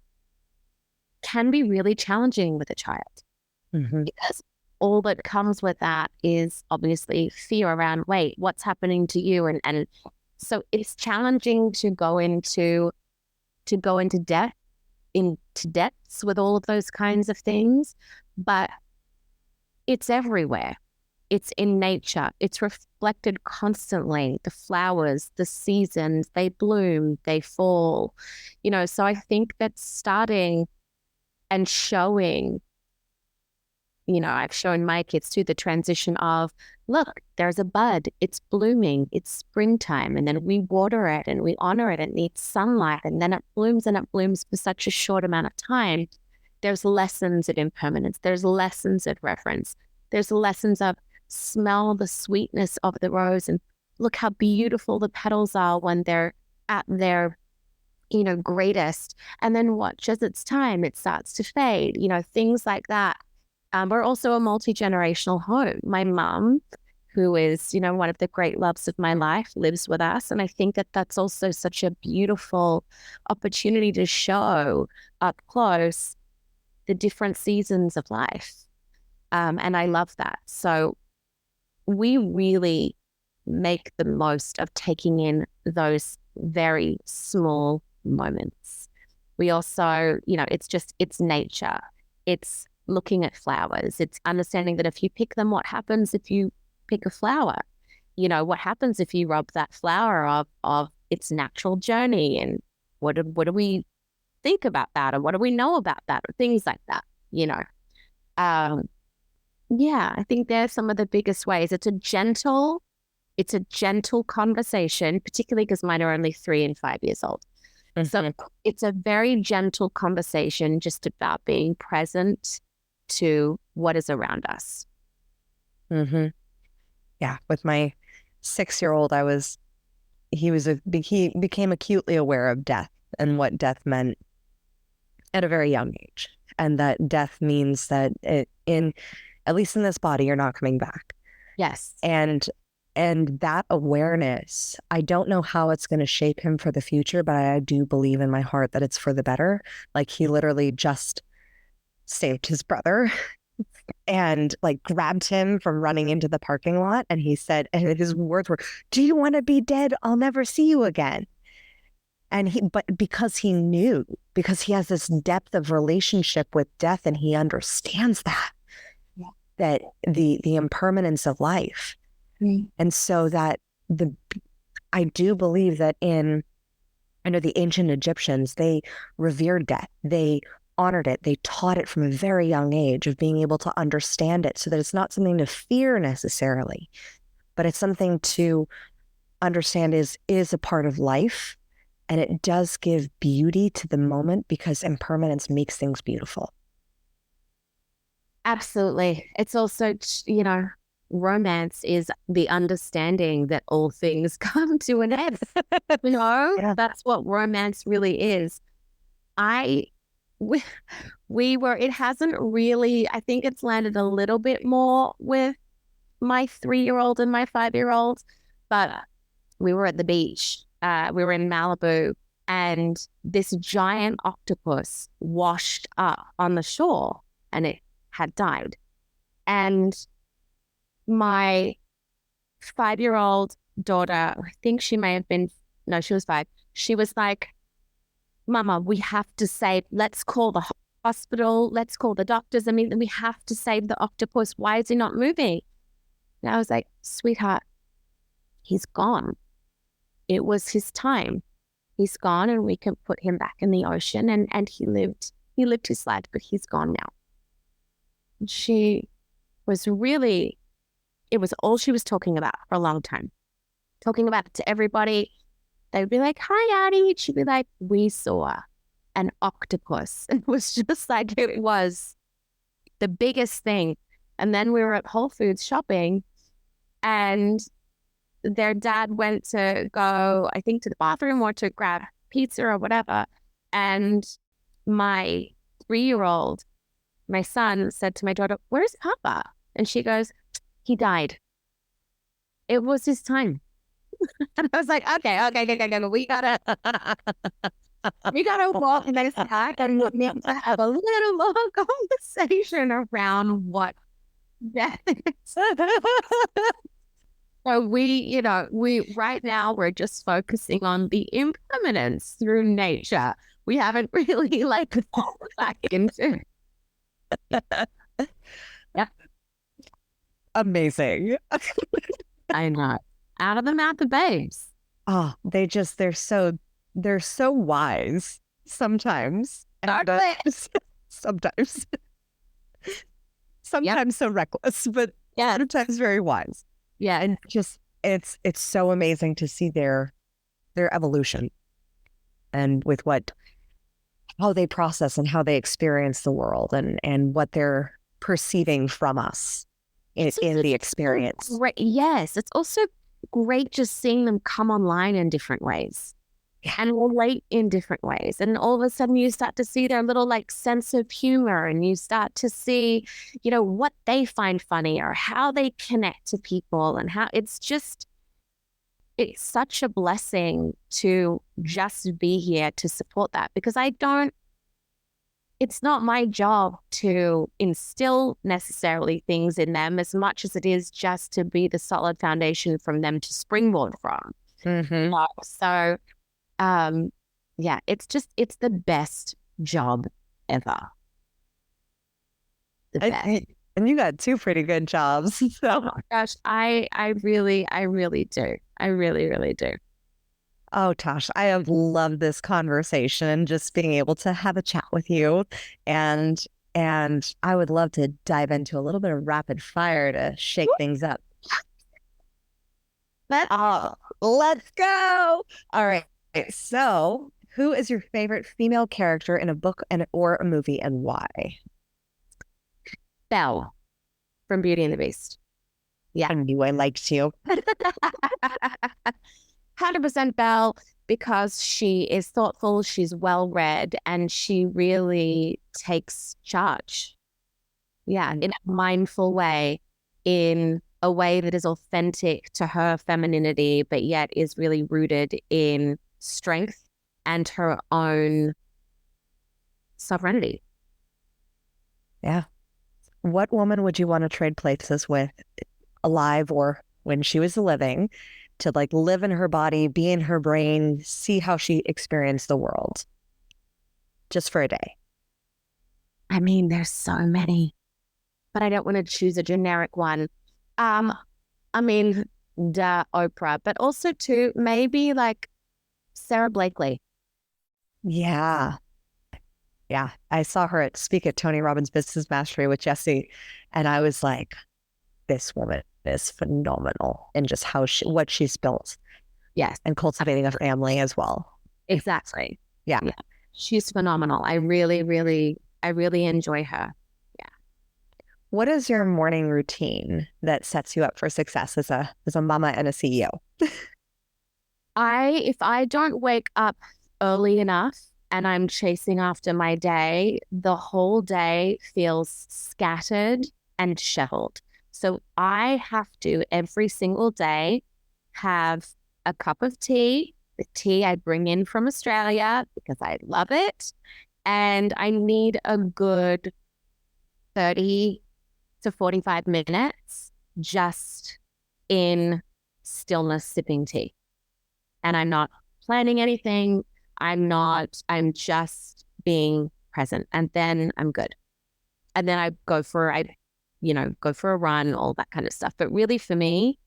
can be really challenging with a child because all that comes with that is obviously fear around, wait, what's happening to you? And so it's challenging to go into depths with all of those kinds of things, but it's everywhere. It's in nature. It's reflected constantly. The flowers, the seasons, they bloom, they fall, so I think that starting and showing, I've shown my kids too, the transition of, look, there's a bud, it's blooming, it's springtime, and then we water it and we honor it. It needs sunlight, and then it blooms for such a short amount of time. There's lessons of impermanence. There's lessons of reverence. There's lessons of smell the sweetness of the rose and look how beautiful the petals are when they're at their, greatest. And then watch as it's time, it starts to fade, things like that. We're also a multi-generational home. My mum, who is, one of the great loves of my life, lives with us. And I think that that's also such a beautiful opportunity to show up close the different seasons of life. And I love that. So we really make the most of taking in those very small moments. We also, it's nature. It's looking at flowers. It's understanding that if you pick them, what happens if you pick a flower? What happens if you rob that flower of its natural journey? And what do we think about that? Or what do we know about that? Or things like that, I think they're some of the biggest ways. It's a gentle conversation, particularly because mine are only 3 and 5 years old. So it's a very gentle conversation just about being present to what is around us. Yeah. With my 6-year-old, he became acutely aware of death and what death meant at a very young age. And that death means that at least in this body, you're not coming back. Yes. And that awareness, I don't know how it's going to shape him for the future, but I do believe in my heart that it's for the better. Like, he literally just saved his brother and grabbed him from running into the parking lot. And he said, and his words were, "Do you want to be dead? I'll never see you again." And but because he knew, because he has this depth of relationship with death, and he understands that the impermanence of life. And so that I do believe that I know the ancient Egyptians, they revered death. They honored it. They taught it from a very young age of being able to understand it, so that it's not something to fear necessarily, but it's something to understand is a part of life. And it does give beauty to the moment, because impermanence makes things beautiful. Absolutely. It's also, romance is the understanding that all things come to an end. Yeah. That's what romance really is. It hasn't really, I think it's landed a little bit more with my 3-year-old and my 5-year-old, but we were at the beach. We were in Malibu, and this giant octopus washed up on the shore, and it had died. And my 5-year-old daughter, I think she may have been, no, she was 5. She was like, "Mama, we have to let's call the hospital. Let's call the doctors. I mean, we have to save the octopus. Why is he not moving?" And I was like, "Sweetheart, he's gone. It was his time. He's gone, and we can put him back in the ocean." And he lived his life, but he's gone now. And she was really, it was all she was talking about for a long time. Talking about it to everybody. They'd be like, "Hi, Addie." She'd be like, "We saw an octopus." It was just like, it was the biggest thing. And then we were at Whole Foods shopping, and their dad went to go, I think, to the bathroom or to grab pizza or whatever. And my 3-year-old, my son, said to my daughter, "Where's Papa?" And she goes, "He died. It was his time." And I was like, okay, we gotta walk this back and we need to have a little more conversation around what death is. So we right now we're just focusing on the impermanence through nature. We haven't really gone back into. Yeah. Amazing. I know. Out of the mouth of babes. Oh, they're so wise sometimes. And, sometimes so reckless, but sometimes very wise. Yeah. And just it's so amazing to see their evolution and with how they process and how they experience the world and what they're perceiving from us in the experience. Great. Yes. It's also great just seeing them come online in different ways and relate in different ways. And all of a sudden you start to see their little sense of humor, and you start to see, what they find funny or how they connect to people, and how it's such a blessing to just be here to support that, because it's not my job to instill necessarily things in them as much as it is just to be the solid foundation from them to springboard from. Mm-hmm. So, it's the best job ever. The best. And you got 2 pretty good jobs. So. Oh my gosh, I really do. I really, really do. Oh, Tash, I have loved this conversation, just being able to have a chat with you. And I would love to dive into a little bit of rapid fire to shake things up. Let's go. All right. So, who is your favorite female character in a book or a movie, and why? Belle from Beauty and the Beast. Yeah, I knew I liked you. 100% Belle, because she is thoughtful, she's well-read, and she really takes charge. Yeah, in a mindful way, in a way that is authentic to her femininity, but yet is really rooted in strength and her own sovereignty. Yeah. What woman would you want to trade places with, alive or when she was living, to live in her body, be in her brain, see how she experienced the world just for a day? I mean, there's so many, but I don't want to choose a generic one. I mean, Oprah, but also too, maybe Sarah Blakely. Yeah. Yeah. I saw her speak at Tony Robbins Business Mastery with Jesse, and I was like, this woman is phenomenal in just what she's built. Yes. And cultivating a family as well. Exactly. Yeah. She's phenomenal. I really enjoy her. Yeah. What is your morning routine that sets you up for success as a mama and a CEO? If I don't wake up early enough and I'm chasing after my day, the whole day feels scattered and disheveled. So I have to every single day have a cup of tea, the tea I bring in from Australia because I love it. And I need a good 30 to 45 minutes just in stillness sipping tea. And I'm not planning anything. I'm just being present. And then I'm good. And then I go for a run, all that kind of stuff. But really for me,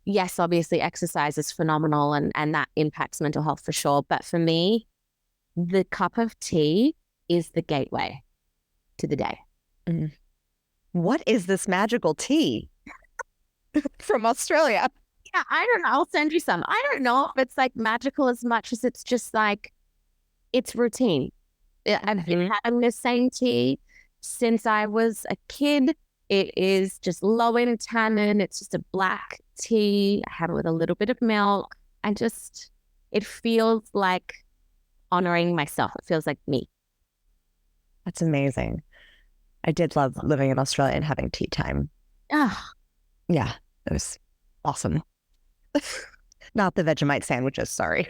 yes, obviously exercise is phenomenal and that impacts mental health for sure. But for me, the cup of tea is the gateway to the day. Mm. What is this magical tea from Australia? Yeah, I don't know. I'll send you some. I don't know if it's magical as much as it's just it's routine. I've been having the same tea since I was a kid. It is just low in tannin. It's just a black tea. I have it with a little bit of milk. And just, it feels like honoring myself. It feels like me. That's amazing. I did love living in Australia and having tea time. Ah, Yeah, it was awesome. Not the Vegemite sandwiches, sorry.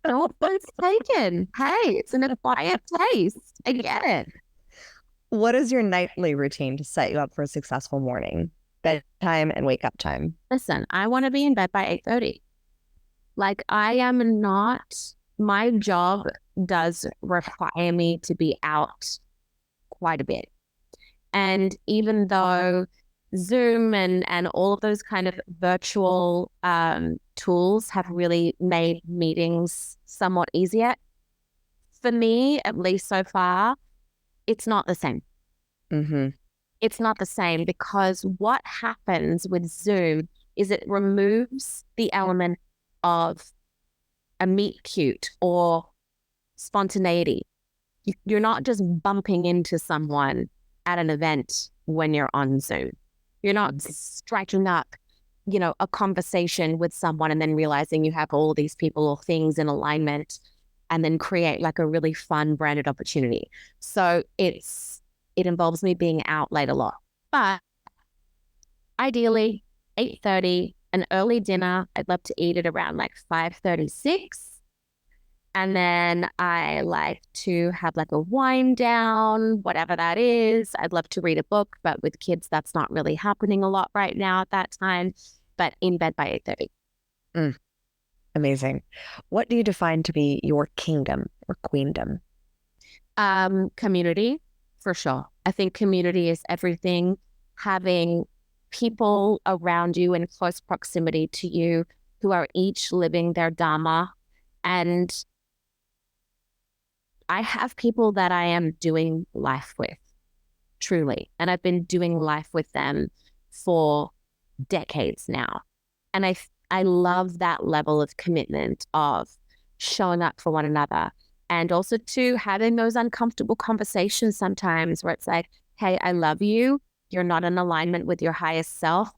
no offense taken. Hey, it's an acquired taste. I get it. What is your nightly routine to set you up for a successful morning? Bedtime and wake up time. Listen, I want to be in bed by 8:30. Like, I am not, my job does require me to be out quite a bit. And even though Zoom and all of those kind of virtual tools have really made meetings somewhat easier, for me, at least so far, it's not the same. Mm-hmm. It's not the same, because what happens with Zoom is it removes the element of a meet cute or spontaneity. You're not just bumping into someone at an event when you're on Zoom. You're not striking up, a conversation with someone and then realizing you have all these people or things in alignment and then create like a really fun branded opportunity. So it involves me being out late a lot. But ideally, 8:30, an early dinner. I'd love to eat it around like 5:36. And then I like to have like a wind down, whatever that is. I'd love to read a book, but with kids, that's not really happening a lot right now at that time. But in bed by 8:30. Amazing. What do you define to be your kingdom or queendom? Community, for sure. I think community is everything. Having people around you in close proximity to you who are each living their Dharma. And I have people that I am doing life with, truly. And I've been doing life with them for decades now. And I love that level of commitment of showing up for one another. And also too, having those uncomfortable conversations sometimes where it's like, hey, I love you. You're not in alignment with your highest self.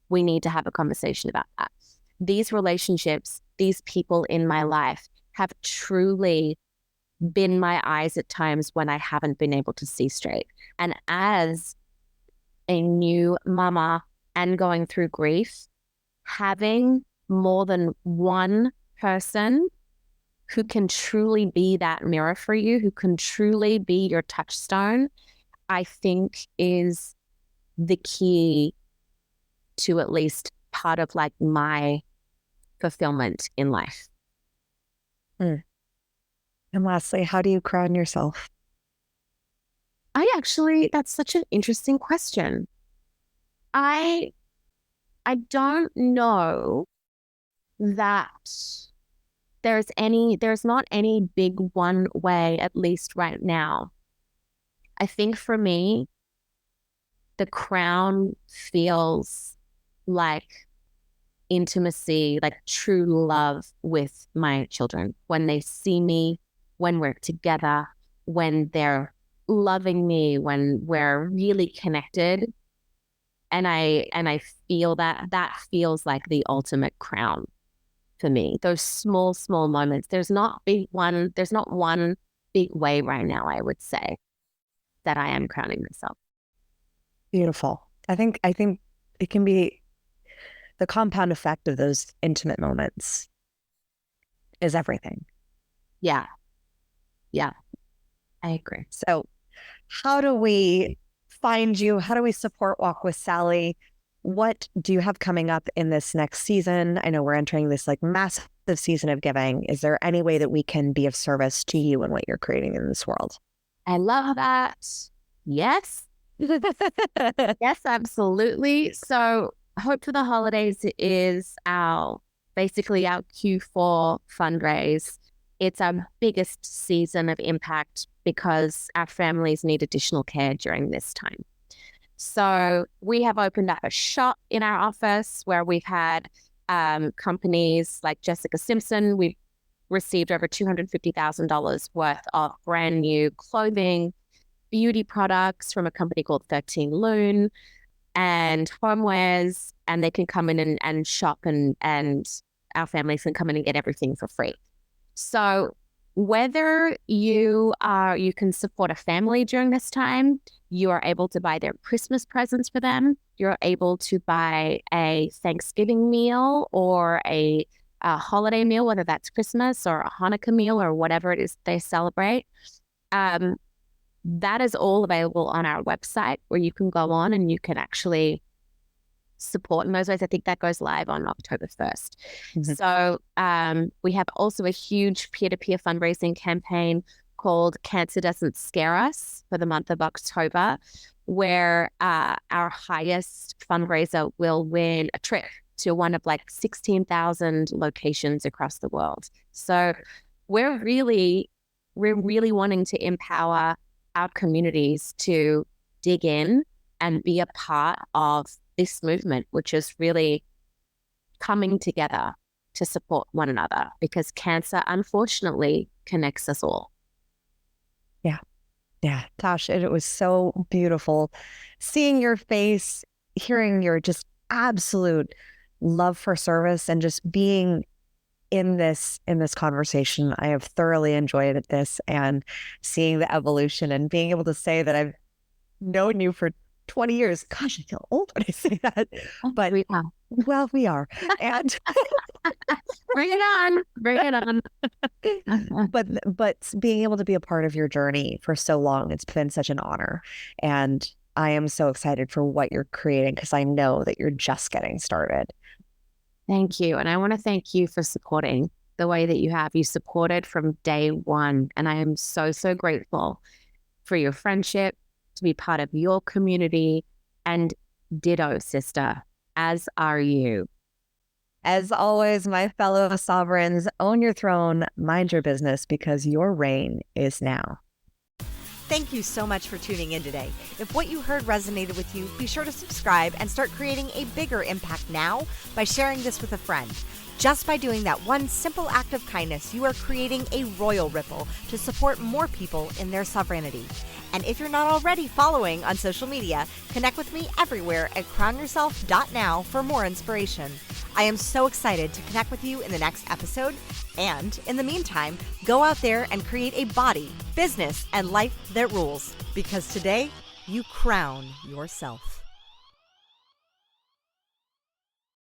We need to have a conversation about that. These relationships, these people in my life have truly been my eyes at times when I haven't been able to see straight. And as a new mama and going through grief, having more than one person who can truly be that mirror for you, who can truly be your touchstone, I think is the key to at least part of like my fulfillment in life. And lastly, how do you crown yourself? That's such an interesting question. I don't know that there's not any big one way, at least right now. I think for me, the crown feels like intimacy, like true love with my children. When they see me, when we're together, when they're loving me, when we're really connected. And I feel that feels like the ultimate crown for me. Those small, small moments. There's not one big way right now, I would say, that I am crowning myself. Beautiful. I think it can be the compound effect of those intimate moments is everything. Yeah. I agree. So how do we find you? How do we support Walk with Sally? What do you have coming up in this next season? I know we're entering this like massive season of giving. Is there any way that we can be of service to you and what you're creating in this world? I love that. Yes. Yes, absolutely. So Hope for the Holidays is basically our Q4 fundraise. It's our biggest season of impact because our families need additional care during this time. So we have opened up a shop in our office where we've had companies like Jessica Simpson. We've received over $250,000 worth of brand new clothing, beauty products from a company called 13 Loon. and homewares, and they can come in and shop, and our families can come in and get everything for free. So whether you can support a family during this time, you are able to buy their Christmas presents for them, you're able to buy a Thanksgiving meal or a holiday meal, whether that's Christmas or a Hanukkah meal or whatever it is they celebrate. That is all available on our website, where you can go on and you can actually support in those ways. I think that goes live on October 1st. Mm-hmm. So we have also a huge peer-to-peer fundraising campaign called Cancer Doesn't Scare Us for the month of October, where our highest fundraiser will win a trip to one of 16,000 locations across the world. So we're really wanting to empower our communities to dig in and be a part of this movement, which is really coming together to support one another, because cancer, unfortunately, connects us all. Yeah. Tash, it was so beautiful seeing your face, hearing your just absolute love for service, and just being in this conversation. I have thoroughly enjoyed this, and seeing the evolution, and being able to say that I've known you for 20 years. Gosh, I feel old when I say that. But we are. And bring it on. But being able to be a part of your journey for so long, it's been such an honor. And I am so excited for what you're creating, because I know that you're just getting started. Thank you. And I want to thank you for supporting the way that you have. You supported from day one. And I am so, so grateful for your friendship, to be part of your community, and ditto, sister, as are you. As always, my fellow sovereigns, own your throne, mind your business, because your reign is now. Thank you so much for tuning in today. If what you heard resonated with you, be sure to subscribe and start creating a bigger impact now by sharing this with a friend. Just by doing that one simple act of kindness, you are creating a royal ripple to support more people in their sovereignty. And if you're not already following on social media, connect with me everywhere at crownyourself.now for more inspiration. I am so excited to connect with you in the next episode. And in the meantime, go out there and create a body, business, and life that rules. Because today, you crown yourself.